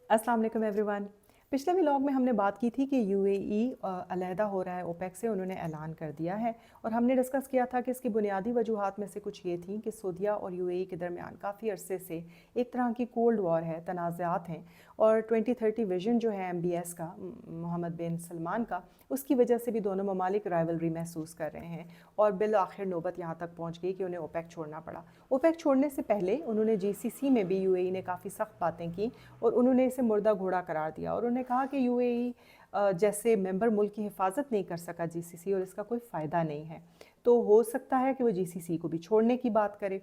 अस्सलाम वालेकुम एवरीवन। पिछले व्लॉग में हमने बात की थी कि यूएई अलहदा हो रहा है ओपेक से, उन्होंने ऐलान कर दिया है। और हमने डिस्कस किया था कि इसकी बुनियादी वजूहात में से कुछ ये थी कि सऊदीया और यूएई के दरमियान काफ़ी अरसे से एक तरह की कोल्ड वॉर है, तनाज़ात हैं। और 2030 विजन जो है एमबीएस का, मोहम्मद बिन सलमान का, उसकी वजह से भी दोनों ममालिक राइवलरी महसूस कर रहे हैं। और बिल आखिर नौबत यहाँ तक पहुँच गई कि उन्हें ओपेक छोड़ना पड़ा। ओपेक छोड़ने से पहले उन्होंने जीसीसी में भी यूएई ने काफ़ी सख्त बातें की और उन्होंने इसे मुर्दा घोड़ा करार दिया। और उन्होंने कहा कि यूएई जैसे मेंबर मुल्क की हिफाजत नहीं कर सका जीसीसी, और इसका कोई फ़ायदा नहीं है। तो हो सकता है कि वो जीसीसी को भी छोड़ने की बात करे।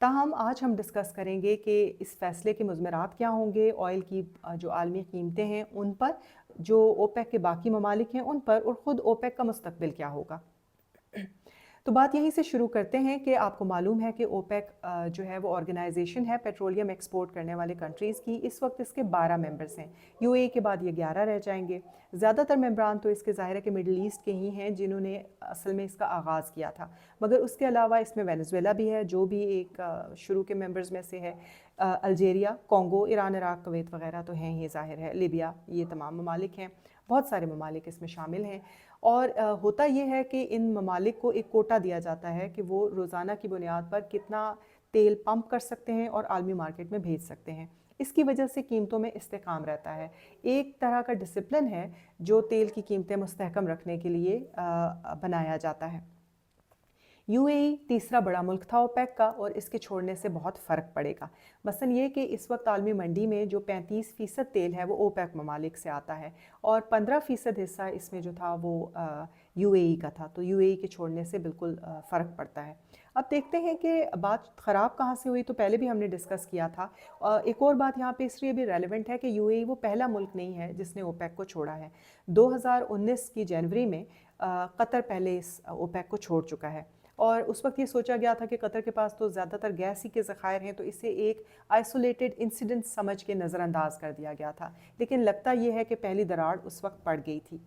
ताहम आज हम डिस्कस करेंगे कि इस फैसले के मुज़मरात क्या होंगे, ऑयल की जो आलमी कीमतें हैं उन पर, जो ओपेक के बाकी ममालिक हैं उन पर, और ख़ुद ओपेक का मुस्तकबिल क्या होगा। तो बात यहीं से शुरू करते हैं कि आपको मालूम है कि ओपेक जो है वो ऑर्गेनाइजेशन है पेट्रोलियम एक्सपोर्ट करने वाले कंट्रीज़ की। इस वक्त इसके 12 मेंबर्स हैं। यूएई के बाद ये 11 रह जाएंगे। ज़्यादातर मेंबरान तो इसके ज़ाहिर है कि मिडल ईस्ट के ही हैं, जिन्होंने असल में इसका आगाज़ किया था। मगर उसके अलावा इसमें वेनेजुएला भी है, जो भी एक शुरू के मेंबर्स में से है। Algeria, Congo, Iran, Iraq, Kuwait वगैरह तो हैं ही ज़ाहिर है, लिबिया, ये तमाम ममालिक हैं। बहुत सारे ममालिक इसमें शामिल हैं। और होता ये है कि इन ममालिक को एक कोटा दिया जाता है कि वो रोज़ाना की बुनियाद पर कितना तेल पंप कर सकते हैं और आलमी मार्केट में भेज सकते हैं। इसकी वजह से कीमतों में इस्तेकाम रहता है। एक तरह का डिसिप्लिन है जो तेल की कीमतें मुस्तहकम रखने के लिए बनाया जाता है। यूएई तीसरा बड़ा मुल्क था ओपेक का, और इसके छोड़ने से बहुत फ़र्क पड़ेगा। मसलन ये कि इस वक्त आलमी मंडी में जो 35% तेल है वो ओपेक ममालिक से आता है, और 15% हिस्सा इसमें जो था वो यूएई का था। तो यूएई के छोड़ने से बिल्कुल फ़र्क पड़ता है। अब देखते हैं कि बात ख़राब कहाँ से हुई। तो पहले भी हमने डिस्कस किया था। एक और बात यहाँ पे इसलिए भी रेलेवेंट है कि यूएई वो पहला मुल्क नहीं है जिसने ओपेक को छोड़ा है। 2019 की जनवरी में कतर पहले इस ओपेक को छोड़ चुका है। और उस वक्त ये सोचा गया था कि कतर के पास तो ज़्यादातर गैस ही के ज़खायर हैं, तो इसे एक आइसोलेटेड इंसिडेंट समझ के नज़रअंदाज कर दिया गया था। लेकिन लगता ये है कि पहली दरार उस वक्त पड़ गई थी,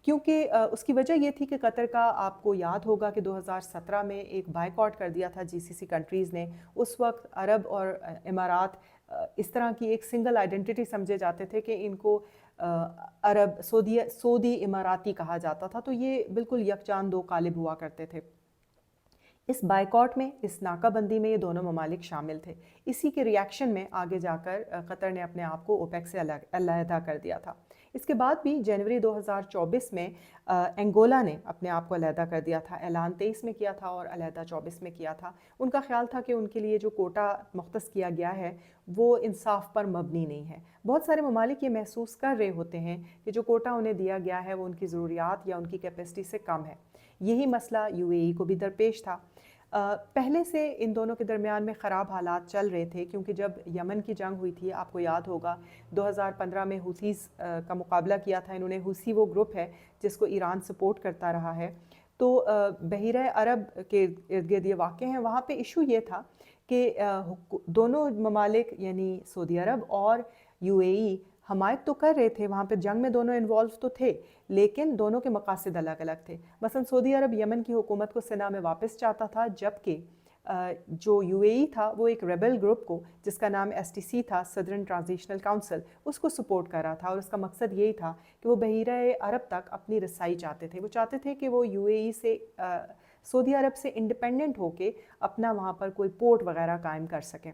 क्योंकि उसकी वजह ये थी कि कतर का, आपको याद होगा कि 2017 में एक बायकॉट कर दिया था जीसीसी कंट्रीज़ ने। उस वक्त अरब और इमारात इस तरह की एक सिंगल आइडेंटिटी समझे जाते थे कि इनको अरब सऊदी इमाराती कहा जाता था। तो ये बिल्कुल यकजान दो कालिब हुआ करते थे। इस बायकॉट में, इस नाकाबंदी में ये दोनों ममालिक शामिल थे। इसी के रिएक्शन में आगे जाकर कतर ने अपने आप को ओपेक से अलहदा कर दिया था। इसके बाद भी जनवरी 2024 में अंगोला ने अपने आप को अलहदा कर दिया था। ऐलान 23 में किया था और अलहदा 24 में किया था। उनका ख्याल था कि उनके लिए जो कोटा मुख्तस किया गया है वो इंसाफ पर मबनी नहीं है। बहुत सारे ममालिक ये महसूस कर रहे होते हैं कि जो कोटा उन्हें दिया गया है वो उनकी ज़रूरियात या उनकी कैपेसिटी से कम है। यही मसला यूएई को भी दरपेश था। पहले से इन दोनों के दरमियान में ख़राब हालात चल रहे थे, क्योंकि जब यमन की जंग हुई थी, आपको याद होगा 2015 में हुसीस का मुकाबला किया था इन्होंने। हुसी वो ग्रुप है जिसको ईरान सपोर्ट करता रहा है। तो बहीरा अरब के इर्द गिर्द ये वाक़े हैं। वहाँ पे इशू ये था कि दोनों ममालिक यानी सऊदी अरब और यूएई हमायत तो कर रहे थे, वहाँ पे जंग में दोनों इन्वॉल्व तो थे, लेकिन दोनों के मकासद अलग अलग थे। मसलन सऊदी अरब यमन की हुकूमत को सिना में वापस चाहता था, जबकि जो यूएई था वो एक रेबल ग्रुप को, जिसका नाम एसटीसी था, सदर्न ट्रांजिशनल काउंसिल, उसको सपोर्ट कर रहा था। और उसका मकसद यही था कि वो बहीरा अरब तक अपनी रसाई चाहते थे। वो चाहते थे कि वो यूएई से, सऊदी अरब से इंडिपेंडेंट होके अपना वहाँ पर कोई पोर्ट वगैरह कायम कर सकें।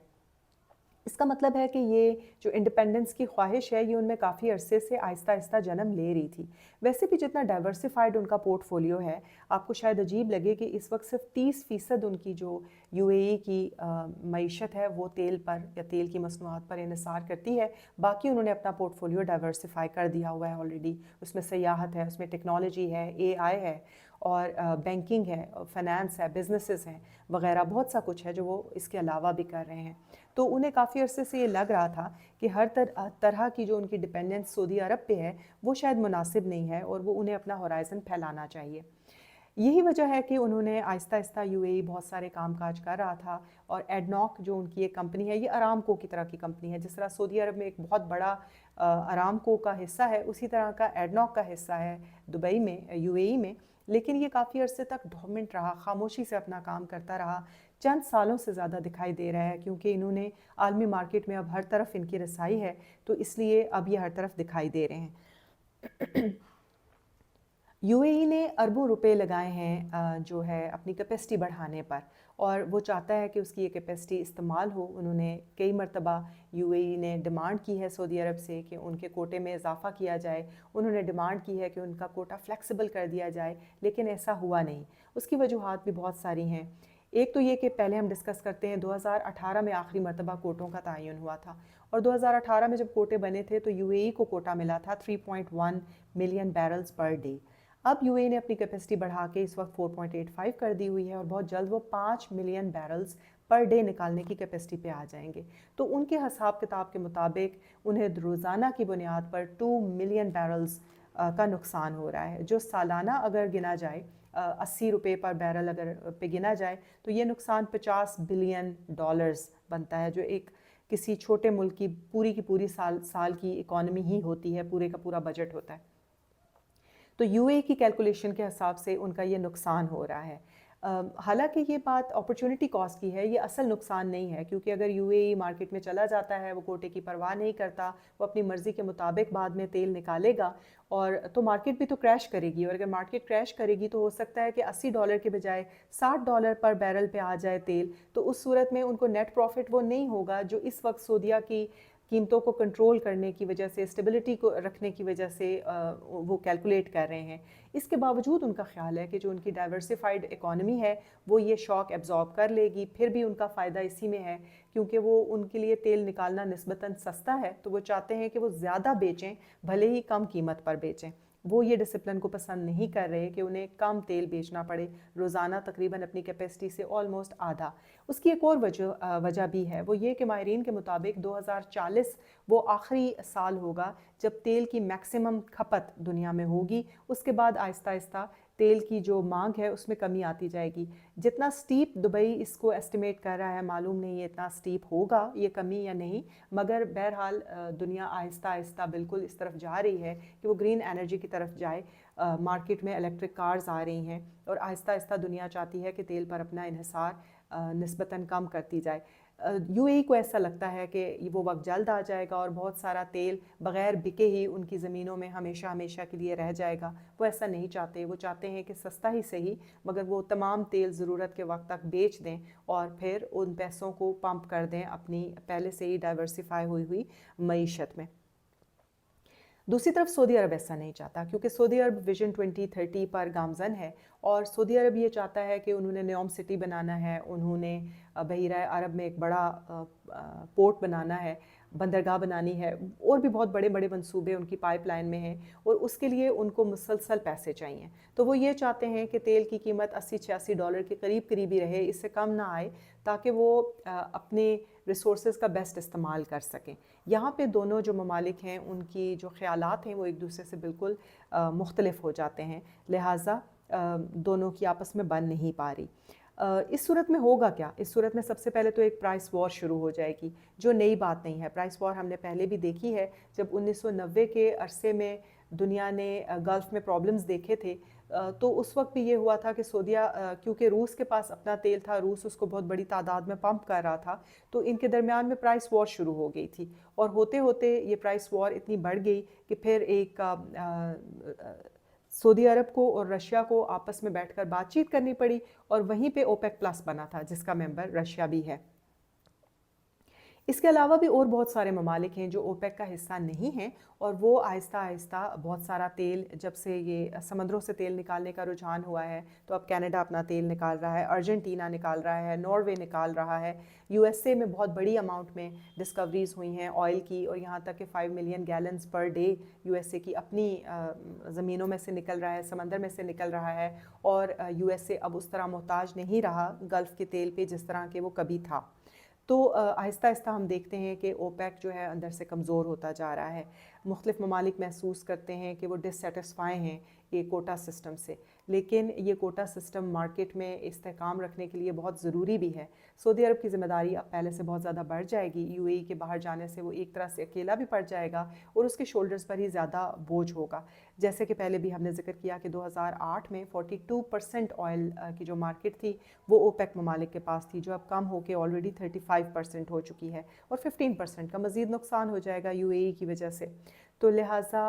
इसका मतलब है कि ये जो इंडिपेंडेंस की ख्वाहिश है ये उनमें काफ़ी अरसे से आहिस्ता आहिस्ता जन्म ले रही थी। वैसे भी जितना डाइवर्सिफाइड उनका पोर्टफोलियो है, आपको शायद अजीब लगे कि इस वक्त सिर्फ 30% उनकी जो यूएई की मईशत है वो तेल पर या तेल की मसनूआत पर इन्हिसार करती है। बाकी उन्होंने अपना पोर्टफोलियो डाइवर्सिफाई कर दिया हुआ है ऑलरेडी। उसमें सयाहत है, उसमें टेक्नोलॉजी है, एआई है, और बैंकिंग है, फाइनेंस है, बिजनेसेस हैं वगैरह, बहुत सा कुछ है जो वो इसके अलावा भी कर रहे हैं। तो उन्हें काफ़ी अरसे से ये लग रहा था कि हर तरह की जो उनकी डिपेंडेंस सऊदी अरब पे है वो शायद मुनासिब नहीं है, और वो उन्हें अपना होराइज़न फैलाना चाहिए। यही वजह है कि उन्होंने आहिस्ता आहिस्ता यूएई बहुत सारे काम काज कर रहा था। और एडनॉक जो उनकी एक कंपनी है, ये अरामको की तरह की कंपनी है। जिस तरह सऊदी अरब में एक बहुत बड़ा अरामको का हिस्सा है, उसी तरह का एडनॉक का हिस्सा है दुबई में, यूएई में। लेकिन ये काफ़ी अरसे तक डोमिनेंट रहा, खामोशी से अपना काम करता रहा, चंद सालों से ज़्यादा दिखाई दे रहा है, क्योंकि इन्होंने आलमी मार्केट में अब हर तरफ इनकी रसाई है, तो इसलिए अब ये हर तरफ दिखाई दे रहे हैं। यूएई ने अरबों रुपए लगाए हैं जो है अपनी कैपेसिटी बढ़ाने पर, और वो चाहता है कि उसकी ये कैपेसिटी इस्तेमाल हो। उन्होंने कई मरतबा यूएई ने डिमांड की है सऊदी अरब से कि उनके कोटे में इजाफ़ा किया जाए, उन्होंने डिमांड की है कि उनका कोटा फ्लेक्सिबल कर दिया जाए, लेकिन ऐसा हुआ नहीं। उसकी वजूहात भी बहुत सारी हैं। एक तो ये कि पहले हम डिस्कस करते हैं 2018 में आखिरी मरतबा कोटों का तयन हुआ था, और 2018 में जब कोटे बने थे तो यूएई को कोटा मिला था 3.1 मिलियन बैरल्स पर डे। अब यूएई ने अपनी कैपेसिटी बढ़ा के इस वक्त 4.85 कर दी हुई है, और बहुत जल्द वो 5 मिलियन बैरल्स पर डे निकालने की कैपेसिटी पे आ जाएंगे। तो उनके हिसाब किताब के मुताबिक उन्हें रोज़ाना की बुनियाद पर 2 मिलियन बैरल्स का नुकसान हो रहा है, जो सालाना अगर गिना जाए 80 रुपये पर बैरल अगर पे गिना जाए तो ये नुकसान $50 बिलियन बनता है, जो एक किसी छोटे मुल्क की पूरी साल की इकॉनमी ही होती है, पूरे का पूरा बजट होता है। तो यूए की कैलकुलेशन के हिसाब से उनका ये नुकसान हो रहा है। हालांकि ये बात अपॉर्चुनिटी कॉस्ट की है, ये असल नुकसान नहीं है, क्योंकि अगर यूएई मार्केट में चला जाता है, वो कोटे की परवाह नहीं करता, वो अपनी मर्ज़ी के मुताबिक बाद में तेल निकालेगा, और तो मार्केट भी तो क्रैश करेगी, और अगर मार्केट क्रैश करेगी तो हो सकता है कि $80 के बजाय $60 पर बैरल पे आ जाए तेल। तो उस सूरत में उनको नेट प्रॉफिट वो नहीं होगा जो इस वक्त सऊदीया की कीमतों को कंट्रोल करने की वजह से, स्टेबिलिटी को रखने की वजह से वो कैलकुलेट कर रहे हैं। इसके बावजूद उनका ख्याल है कि जो उनकी डाइवर्सिफाइड इकॉनमी है वो ये शॉक एब्जॉर्ब कर लेगी। फिर भी उनका फ़ायदा इसी में है, क्योंकि वो उनके लिए तेल निकालना निस्बतन सस्ता है, तो वो चाहते हैं कि वो ज़्यादा बेचें, भले ही कम कीमत पर बेचें। वो ये डिसिप्लिन को पसंद नहीं कर रहे कि उन्हें कम तेल बेचना पड़े, रोज़ाना तकरीबन अपनी कैपेसिटी से ऑलमोस्ट आधा। उसकी एक और वजह भी है, वो ये कि माहिरीन के मुताबिक 2040 वो आखिरी साल होगा जब तेल की मैक्सिमम खपत दुनिया में होगी। उसके बाद आहिस्ता आहिस्ता तेल की जो मांग है उसमें कमी आती जाएगी। जितना स्टीप दुबई इसको एस्टिमेट कर रहा है, मालूम नहीं है इतना स्टीप होगा ये कमी या नहीं, मगर बहरहाल दुनिया आहिस्ता आहिस्ता बिल्कुल इस तरफ जा रही है कि वो ग्रीन एनर्जी की तरफ जाए। मार्केट में इलेक्ट्रिक कार्स आ रही हैं, और आहिस्ता आहिस्ता दुनिया चाहती है कि तेल पर अपना इन्हिसार निस्बतन कम करती जाए। यूएई को ऐसा लगता है कि वो वक्त जल्द आ जाएगा और बहुत सारा तेल बग़ैर बिके ही उनकी ज़मीनों में हमेशा हमेशा के लिए रह जाएगा। वो ऐसा नहीं चाहते, वो चाहते हैं कि सस्ता ही सही, मगर वो तमाम तेल ज़रूरत के वक्त तक बेच दें और फिर उन पैसों को पंप कर दें अपनी पहले से ही डाइवर्सिफाई हुई मईशत में। दूसरी तरफ सऊदी अरब ऐसा नहीं चाहता, क्योंकि सऊदी अरब विजन 2030 पर गामजन है, और सऊदी अरब ये चाहता है कि उन्होंने न्योम सिटी बनाना है, उन्होंने बहीरा अरब में एक बड़ा पोर्ट बनाना है, बंदरगाह बनानी है, और भी बहुत बड़े बड़े मंसूबे उनकी पाइपलाइन में हैं, और उसके लिए उनको मुसलसल पैसे चाहिए। तो वो ये चाहते हैं कि तेल की कीमत $80-86 के करीब ही रहे, इससे कम ना आए, ताकि वो अपने रिसोर्सेज का बेस्ट इस्तेमाल कर सकें। यहाँ पे दोनों जो ममालिक हैं उनकी जो ख्यालात हैं वो एक दूसरे से बिल्कुल मुख्तलिफ हो जाते हैं, लिहाजा दोनों की आपस में बन नहीं पा रही। इस सूरत में होगा क्या? इस सूरत में सबसे पहले तो एक प्राइस वॉर शुरू हो जाएगी, जो नई बात नहीं है। प्राइस वॉर हमने पहले भी देखी है, जब 1990 के अरसे में दुनिया ने गल्फ़ में प्रॉब्लम्स देखे थे, तो उस वक्त भी ये हुआ था कि सऊदीया, क्योंकि रूस के पास अपना तेल था, रूस उसको बहुत बड़ी तादाद में पंप कर रहा था, तो इनके दरमियान में प्राइस वॉर शुरू हो गई थी, और होते होते ये प्राइस वॉर इतनी बढ़ गई कि फिर एक सऊदी अरब को और रशिया को आपस में बैठकर बातचीत करनी पड़ी, और वहीं पे ओपेक प्लस बना था जिसका मेंबर रशिया भी है। इसके अलावा भी और बहुत सारे ममालिक हैं जो ओपेक का हिस्सा नहीं हैं, और वो आहिस्ता आहिस्ता बहुत सारा तेल, जब से ये समंदरों से तेल निकालने का रुझान हुआ है, तो अब कनाडा अपना तेल निकाल रहा है, अर्जेंटीना निकाल रहा है, नॉर्वे निकाल रहा है, यूएसए में बहुत बड़ी अमाउंट में डिस्कवरीज हुई हैं ऑयल की, और यहाँ तक कि 5 million gallons per day USA की अपनी ज़मीनों में से निकल रहा है, समंदर में से निकल रहा है, और यूएसए अब उस तरह मोहताज नहीं रहा गल्फ़ के तेल पे जिस तरह के वो कभी था। तो आहिस्ता आहिस्ता हम देखते हैं कि ओपेक जो है अंदर से कमज़ोर होता जा रहा है। मुख्तलिफ़ ममालिक महसूस करते हैं कि वो डिससेटिस्फाई हैं कि कोटा सिस्टम से, लेकिन ये कोटा सिस्टम मार्केट में इस्तेहकाम रखने के लिए बहुत ज़रूरी भी है। सऊदी अरब की ज़िम्मेदारी अब पहले से बहुत ज़्यादा बढ़ जाएगी। यूएई के बाहर जाने से वो एक तरह से अकेला भी पड़ जाएगा और उसके शोल्डर्स पर ही ज़्यादा बोझ होगा। जैसे कि पहले भी हमने ज़िक्र किया कि 2008 में 42% ऑयल की जो मार्केट थी वो ओपेक ममालिक के पास थी, जो अब कम होकर ऑलरेडी 35% हो चुकी है और 15% का मज़ीद नुकसान हो जाएगा यूएई की वजह से। तो लिहाजा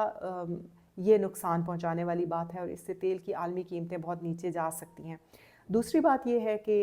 ये नुकसान पहुंचाने वाली बात है और इससे तेल की आलमी कीमतें बहुत नीचे जा सकती हैं। दूसरी बात ये है कि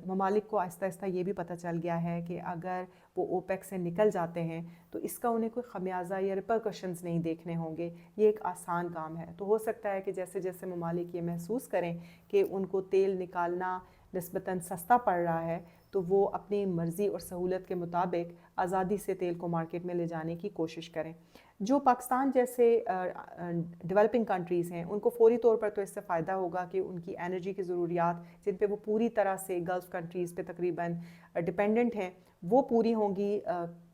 ममालिक को आहिस्ता आहिस्ता ये भी पता चल गया है कि अगर वो ओपेक से निकल जाते हैं तो इसका उन्हें कोई खमियाजा या रिपरकशंस नहीं देखने होंगे। ये एक आसान काम है। तो हो सकता है कि जैसे जैसे ममालिक ये महसूस करें कि उनको तेल निकालना निस्बतन सस्ता पड़ रहा है तो वो अपनी मर्ज़ी और सहूलत के मुताबिक आज़ादी से तेल को मार्केट में ले जाने की कोशिश करें। जो पाकिस्तान जैसे डेवलपिंग कंट्रीज़ हैं उनको फ़ौरी तौर पर तो इससे फ़ायदा होगा कि उनकी एनर्जी की ज़रूरियात जिन पे वो पूरी तरह से गल्फ़ कंट्रीज़ पे तकरीबन डिपेंडेंट हैं वो पूरी होंगी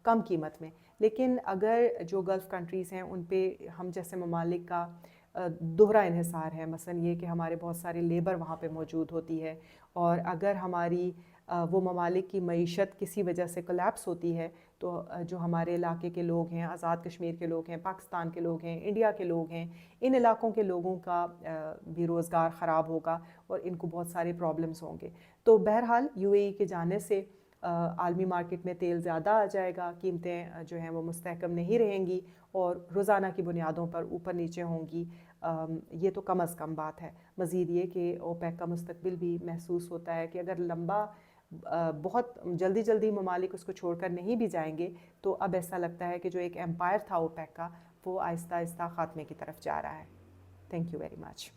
कम कीमत में। लेकिन अगर जो गल्फ़ कंट्रीज़ हैं उन पे हम जैसे ममालिक का दोहरा इन्हिसार है, मसलन ये कि हमारे बहुत सारी लेबर वहाँ पे मौजूद होती है और अगर हमारी वो ममालिक की मईशत किसी वजह से कोलैप्स होती है तो जो हमारे इलाके के लोग हैं, आज़ाद कश्मीर के लोग हैं, पाकिस्तान के लोग हैं, इंडिया के लोग हैं, इन इलाकों के लोगों का भी रोज़गार ख़राब होगा और इनको बहुत सारे प्रॉब्लम्स होंगे। तो बहरहाल यूएई के जाने से आलमी मार्केट में तेल ज़्यादा आ जाएगा, कीमतें जो हैं वो मुस्तहकम नहीं रहेंगी और रोज़ाना की बुनियादों पर ऊपर नीचे होंगी। ये तो कम अज़ कम बात है। मज़ीद ये कि ओपेक का मुस्तकबिल भी महसूस होता है कि अगर लंबा बहुत जल्दी जल्दी ममालिक उसको छोड़कर नहीं भी जाएंगे तो अब ऐसा लगता है कि जो एक एम्पायर था ओपेक का वो आहिस्ता आहिस्ता ख़ात्मे की तरफ जा रहा है। Thank you very much.